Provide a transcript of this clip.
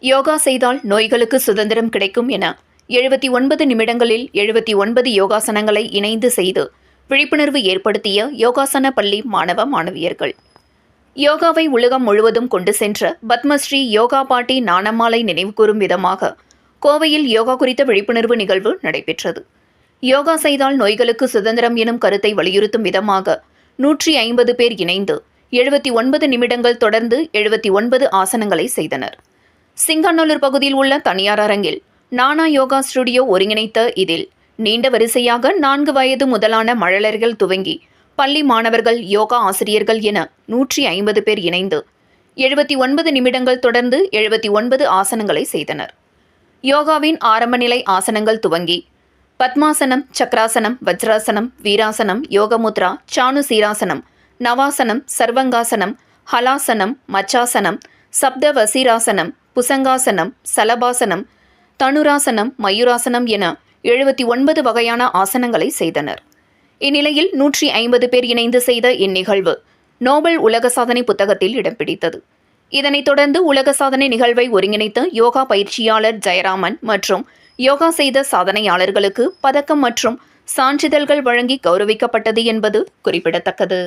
யோகா செய்தால் நோய்களுக்கு சுதந்திரம் கிடைக்கும் என 79 நிமிடங்களில் 79 யோகாசனங்களை இணைந்து செய்து விழிப்புணர்வு ஏற்படுத்திய யோகாசன பள்ளி மாணவ மாணவியர்கள். யோகாவை உலகம் முழுவதும் கொண்டு சென்ற பத்மஸ்ரீ யோகா பாட்டி நாணம்மாளை நினைவுகூரும் விதமாக கோவையில் யோகா குறித்த விழிப்புணர்வு நிகழ்வு நடைபெற்றது. யோகா செய்தால் நோய்களுக்கு சுதந்திரம் எனும் கருத்தை வலியுறுத்தும் விதமாக 150 பேர் இணைந்து 79 நிமிடங்கள் தொடர்ந்து 79 ஆசனங்களை செய்தனர். சிங்காநல்லூர் பகுதியில் உள்ள தனியார் அரங்கில் நானா யோகா ஸ்டுடியோ ஒருங்கிணைத்த இதில் நீண்ட வரிசையாக 4 வயது முதலான மழலையர்கள் துவங்கி பள்ளி மாணவர்கள், யோகா ஆசிரியர்கள் என 150 பேர் இணைந்து 79 நிமிடங்கள் தொடர்ந்து 79 ஆசனங்களை செய்தனர். யோகாவின் ஆரம்ப நிலை ஆசனங்கள் துவங்கி பத்மாசனம், சக்கராசனம், வஜ்ராசனம், வீராசனம், யோகமுத்ரா, சானு சீராசனம், நவாசனம், சர்வங்காசனம், ஹலாசனம், மச்சாசனம், சப்த வசீராசனம், புசங்காசனம், சலபாசனம், தனுராசனம், மயூராசனம் என 79 வகையான ஆசனங்களை செய்தனர். இந்நிலையில் 150 பேர் இணைந்து செய்த இந்நிகழ்வு நோபல் உலக சாதனை புத்தகத்தில் இடம் பிடித்தது. இதனைத் தொடர்ந்து உலக சாதனை நிகழ்வை ஒருங்கிணைத்த யோகா பயிற்சியாளர் ஜெயராமன் மற்றும் யோகா செய்த சாதனையாளர்களுக்கு பதக்கம் மற்றும் சான்றிதழ்கள் வழங்கி கௌரவிக்கப்பட்டது என்பது குறிப்பிடத்தக்கது.